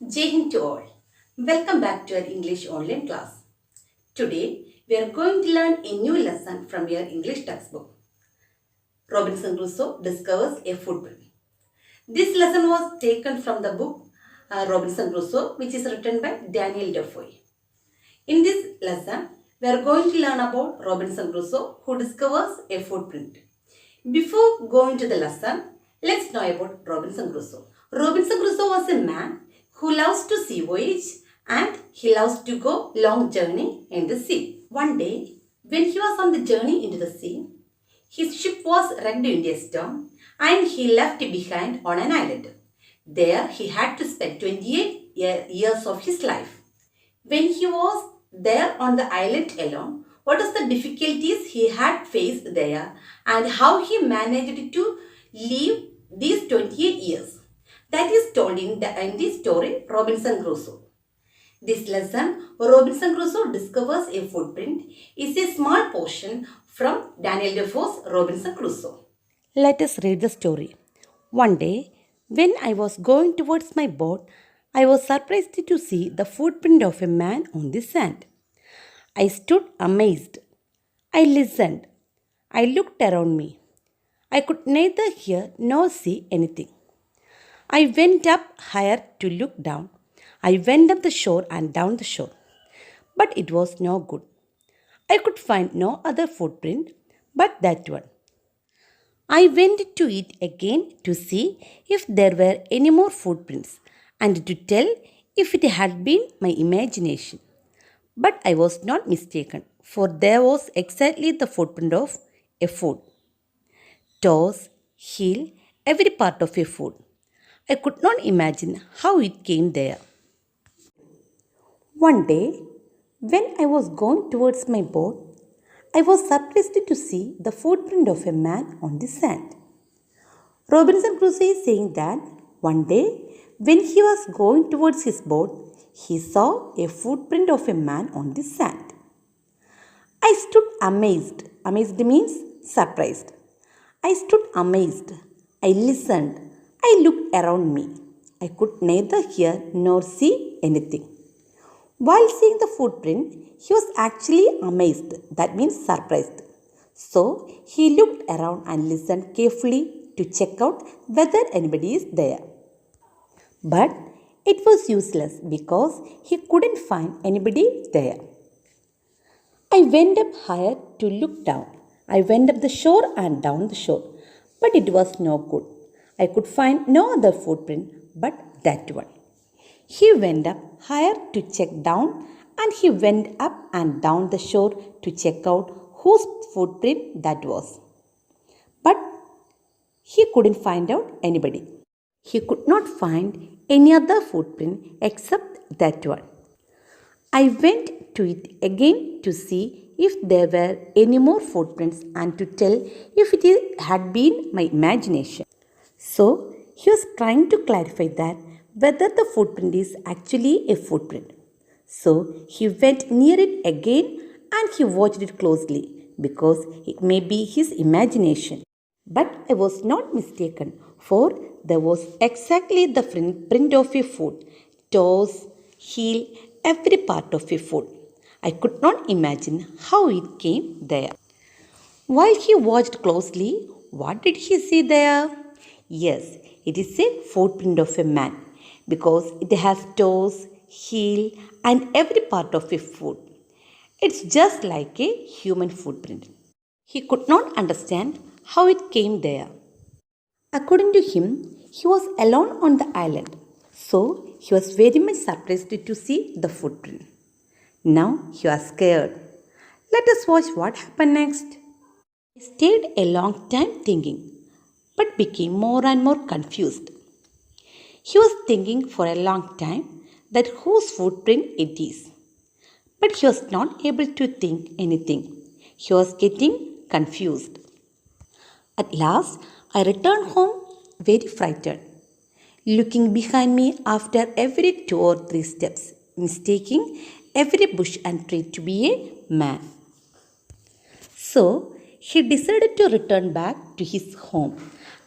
Jai Hind to all. Welcome back to our English online class. Today, we are going to learn a new lesson from your English textbook. Robinson Crusoe discovers a footprint. This lesson was taken from the book Robinson Crusoe, which is written by Daniel Defoe. In this lesson, we are going to learn about Robinson Crusoe who discovers a footprint. Before going to the lesson, let's know about Robinson Crusoe. Robinson Crusoe was a man who loves to sea voyage and he loves to go long journey in the sea. One day, when he was on the journey into the sea, his ship was wrecked into a storm and he left behind on an island. There he had to spend 28 years of his life. When he was there on the island alone, what was the difficulties he had faced there and how he managed to live these 28 years. That is told in the story Robinson Crusoe. This lesson, Robinson Crusoe discovers a footprint, is a small portion from Daniel Defoe's Robinson Crusoe. Let us read the story. One day, when I was going towards my boat, I was surprised to see the footprint of a man on the sand. I stood amazed. I listened. I looked around me. I could neither hear nor see anything. I went up higher to look down. I went up the shore and down the shore. But it was no good. I could find no other footprint but that one. I went to it again to see if there were any more footprints and to tell if it had been my imagination. But I was not mistaken, for there was exactly the footprint of a foot. Toes, heel, every part of a foot. I could not imagine how it came there. One day, when I was going towards my boat, I was surprised to see the footprint of a man on the sand. Robinson Crusoe is saying that one day, when he was going towards his boat, he saw a footprint of a man on the sand. I stood amazed. Amazed means surprised. I stood amazed. I listened. I looked around me. I could neither hear nor see anything. While seeing the footprint, he was actually amazed. That means surprised. So he looked around and listened carefully to check out whether anybody is there. But it was useless because he couldn't find anybody there. I went up higher to look down. I went up the shore and down the shore, but it was no good. I could find no other footprint but that one. He went up higher to check down and he went up and down the shore to check out whose footprint that was. But he couldn't find out anybody. He could not find any other footprint except that one. I went to it again to see if there were any more footprints and to tell if it had been my imagination. So he was trying to clarify that whether the footprint is actually a footprint. So he went near it again and he watched it closely because it may be his imagination. But I was not mistaken, for there was exactly the print of a foot, toes, heel, every part of a foot. I could not imagine how it came there. While he watched closely, what did he see there? Yes, it is a footprint of a man because it has toes, heel, and every part of a foot. It's just like a human footprint. He could not understand how it came there. According to him, he was alone on the island, so he was very much surprised to see the footprint. Now he was scared. Let us watch what happened next. He stayed a long time thinking, but became more and more confused. He was thinking for a long time that whose footprint it is. But he was not able to think anything. He was getting confused. At last, I returned home very frightened, looking behind me after every 2 or 3 steps, mistaking every bush and tree to be a man. So, he decided to return back to his home,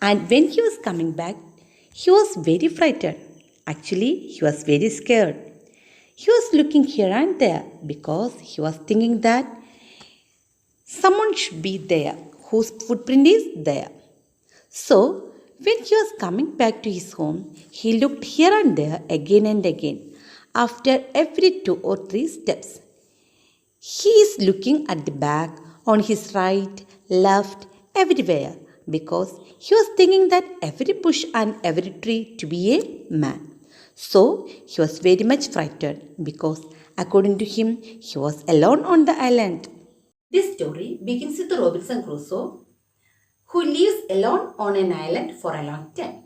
and when he was coming back, he was very frightened. Actually, he was very scared. He was looking here and there because he was thinking that someone should be there whose footprint is there. So, when he was coming back to his home, he looked here and there again and again. After every 2 or 3 steps, he is looking at the back, on his right, left, everywhere because he was thinking that every bush and every tree to be a man. So he was very much frightened because according to him, he was alone on the island. This story begins with Robinson Crusoe, who lives alone on an island for a long time.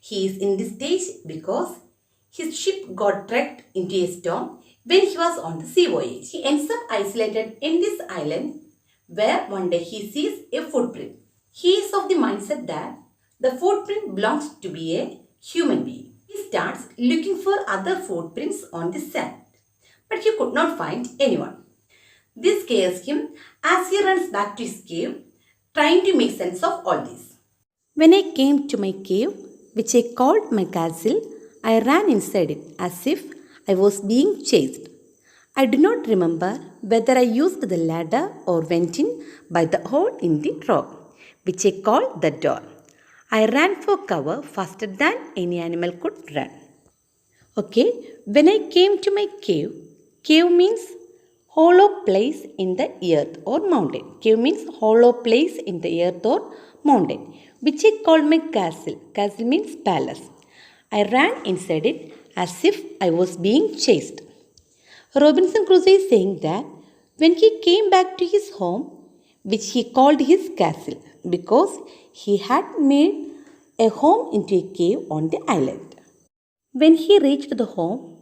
He is in this stage because his ship got dragged into a storm when he was on the sea voyage. He ends up isolated in this island where one day he sees a footprint. He is of the mindset that the footprint belongs to be a human being. He starts looking for other footprints on the sand, but he could not find anyone. This scares him as he runs back to his cave, trying to make sense of all this. When I came to my cave, which I called my castle, I ran inside it as if I was being chased. I do not remember whether I used the ladder or went in by the hole in the rock, which I called the door. I ran for cover faster than any animal could run. Okay, when I came to my cave, cave means hollow place in the earth or mountain. Cave means hollow place in the earth or mountain, which I called my castle. Castle means palace. I ran inside it as if I was being chased. Robinson Crusoe is saying that when he came back to his home, which he called his castle, because he had made a home into a cave on the island. When he reached the home,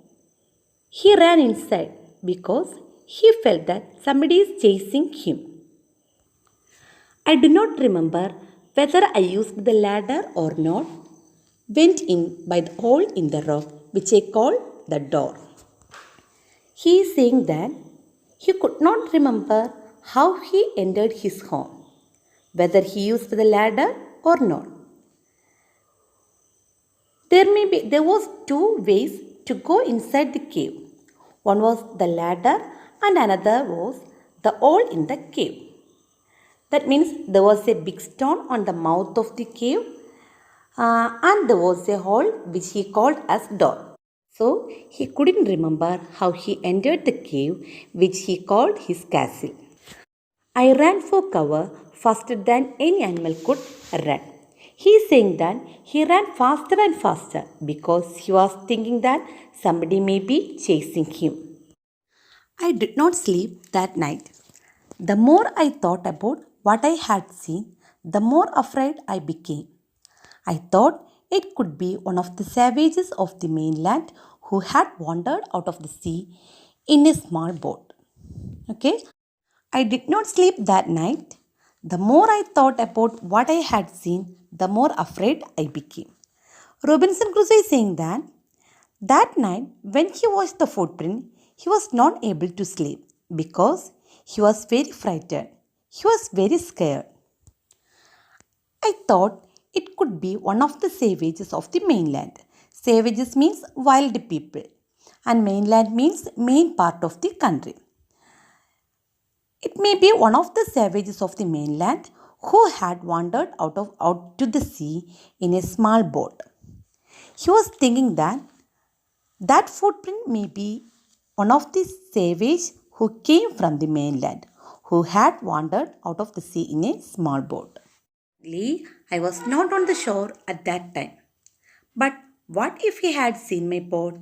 he ran inside because he felt that somebody is chasing him. I do not remember whether I used the ladder or not. Went in by the hole in the rock, which I called the door. He is saying that he could not remember how he entered his home, whether he used the ladder or not. There was 2 ways to go inside the cave. One was the ladder and another was the hole in the cave. That means there was a big stone on the mouth of the cave and there was a hole which he called as door. So he couldn't remember how he entered the cave which he called his castle. I ran for cover faster than any animal could run. He is saying that he ran faster and faster because he was thinking that somebody may be chasing him. I did not sleep that night. The more I thought about what I had seen, the more afraid I became. I thought it could be one of the savages of the mainland who had wandered out of the sea in a small boat. Okay? I did not sleep that night. The more I thought about what I had seen, the more afraid I became. Robinson Crusoe is saying that night when he watched the footprint, he was not able to sleep because he was very frightened. He was very scared. I thought it could be one of the savages of the mainland. Savages means wild people and mainland means main part of the country. It may be one of the savages of the mainland who had wandered out to the sea in a small boat. He was thinking that footprint may be one of the savages who came from the mainland, who had wandered out of the sea in a small boat. I was not on the shore at that time. But what if he had seen my boat?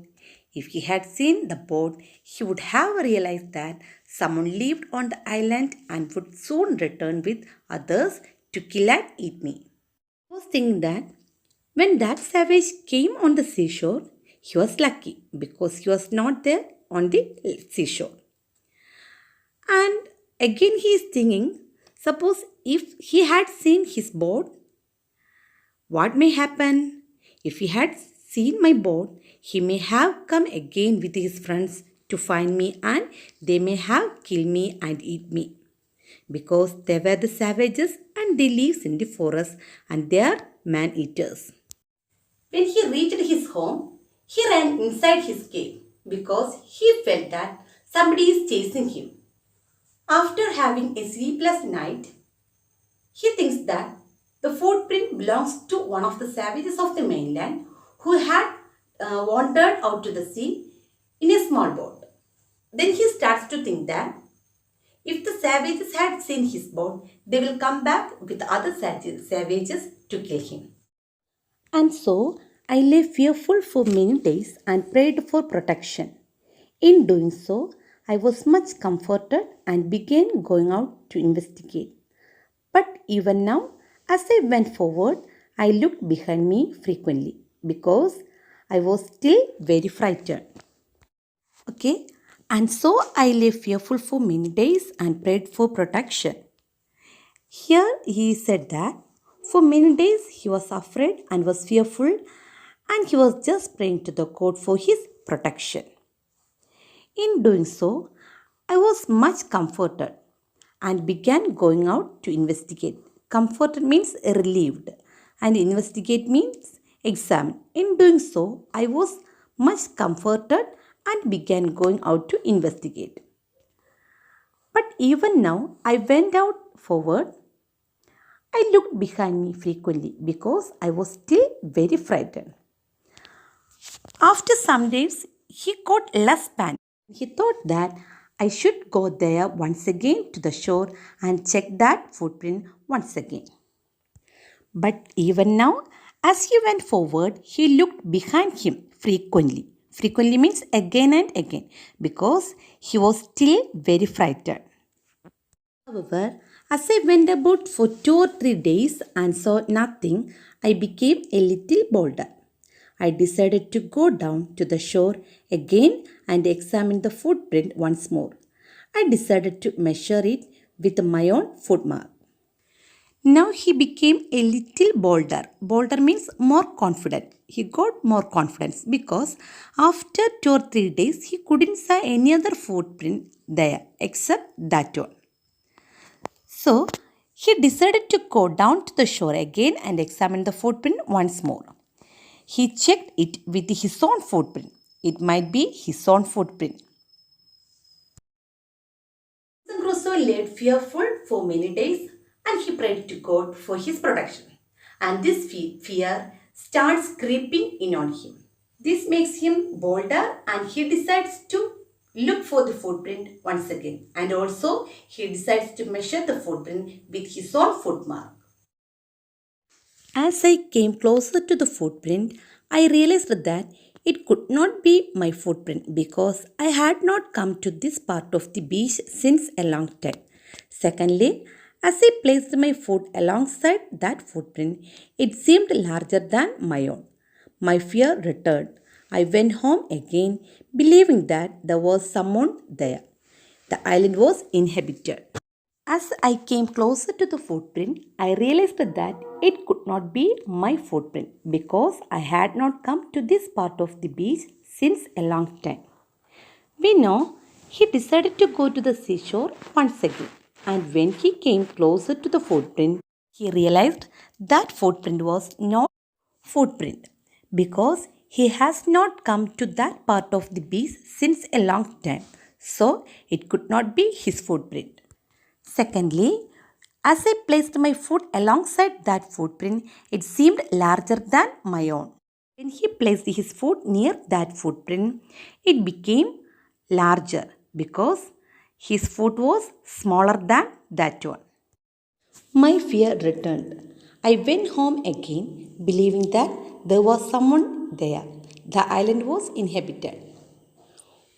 If he had seen the boat, he would have realized that someone lived on the island and would soon return with others to kill and eat me. I was thinking that when that savage came on the seashore, he was lucky because he was not there on the seashore. And again he is thinking, suppose if he had seen his boat, what may happen? If he had seen my boat, he may have come again with his friends to find me and they may have killed me and eat me. Because they were the savages and they live in the forest and they are man-eaters. When he reached his home, he ran inside his cave because he felt that somebody is chasing him. After having a sleepless night, he thinks that the footprint belongs to one of the savages of the mainland who had wandered out to the sea in a small boat. Then he starts to think that if the savages had seen his boat, they will come back with other savages to kill him. And so I lay fearful for many days and prayed for protection. In doing so, I was much comforted and began going out to investigate. But even now, as I went forward, I looked behind me frequently because I was still very frightened. Okay, and so I lay fearful for many days and prayed for protection. Here he said that for many days he was afraid and was fearful, and he was just praying to the God for his protection. In doing so, I was much comforted and began going out to investigate. Comforted means relieved, and investigate means examine. In doing so, I was much comforted and began going out to investigate. But even now, I went out forward. I looked behind me frequently because I was still very frightened. After some days, he got less panic. He thought that I should go there once again to the shore and check that footprint once again. But even now, as he went forward, he looked behind him frequently. Frequently means again and again because he was still very frightened. However, as I went about for 2 or 3 days and saw nothing, I became a little bolder. I decided to go down to the shore again and examine the footprint once more. I decided to measure it with my own footmark. Now he became a little bolder. Bolder means more confident. He got more confidence because after 2 or 3 days he couldn't see any other footprint there except that one. So he decided to go down to the shore again and examine the footprint once more. He checked it with his own footprint. It might be his own footprint. Crusoe lay fearful for many days and he prayed to God for his protection. And this fear starts creeping in on him. This makes him bolder and he decides to look for the footprint once again. And also he decides to measure the footprint with his own footmark. As I came closer to the footprint, I realized that it could not be my footprint because I had not come to this part of the beach since a long time. Secondly, as I placed my foot alongside that footprint, it seemed larger than my own. My fear returned. I went home again, believing that there was someone there. The island was inhabited. As I came closer to the footprint, I realized that it could not be my footprint because I had not come to this part of the beach since a long time. We know he decided to go to the seashore once again, and when he came closer to the footprint, he realized that footprint was not footprint because he has not come to that part of the beach since a long time, so it could not be his footprint. Secondly, as I placed my foot alongside that footprint, it seemed larger than my own. When he placed his foot near that footprint, it became larger because his foot was smaller than that one. My fear returned. I went home again, believing that there was someone there. The island was inhabited.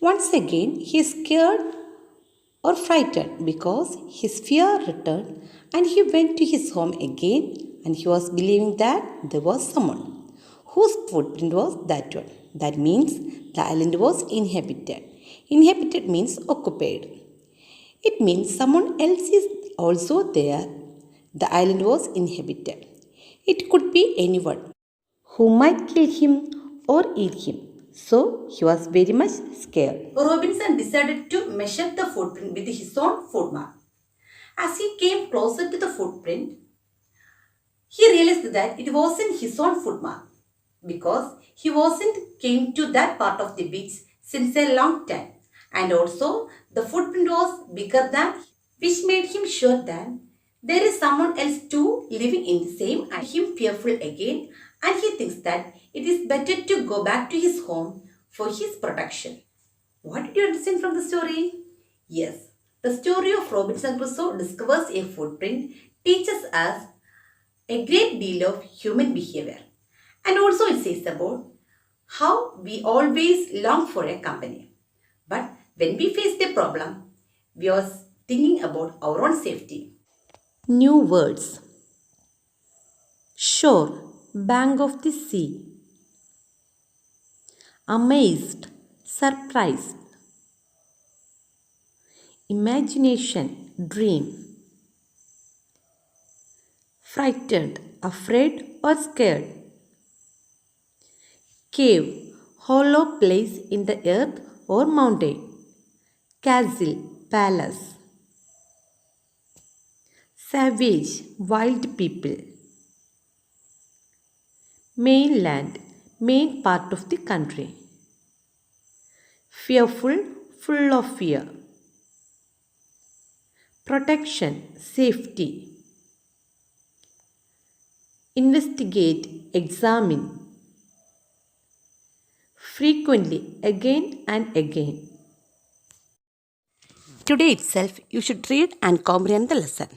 Once again, he scared or frightened because his fear returned and he went to his home again and he was believing that there was someone whose footprint was that one. That means the island was inhabited. Inhabited means occupied. It means someone else is also there. The island was inhabited. It could be anyone who might kill him or eat him. So he was very much scared. Robinson decided to measure the footprint with his own footmark. As he came closer to the footprint, he realized that it wasn't his own footmark. because he wasn't came to that part of the beach since a long time, and also the footprint was bigger than, which made him sure that there is someone else too living in the same, and him fearful again, and he thinks that it is better to go back to his home for his protection. What did you understand from the story? Yes, the story of Robinson Crusoe discovers a footprint teaches us a great deal of human behavior. And also it says about how we always long for a company. But when we face the problem, we are thinking about our own safety. New words. Shore, bank of the sea. Amazed, surprised. Imagination, dream. Frightened, afraid or scared. Cave, hollow place in the earth or mountain. Castle, palace. Savage, wild people. Mainland, main part of the country. Fearful, full of fear. Protection, safety. Investigate, examine. Frequently, again and again. Today itself, you should read and comprehend the lesson.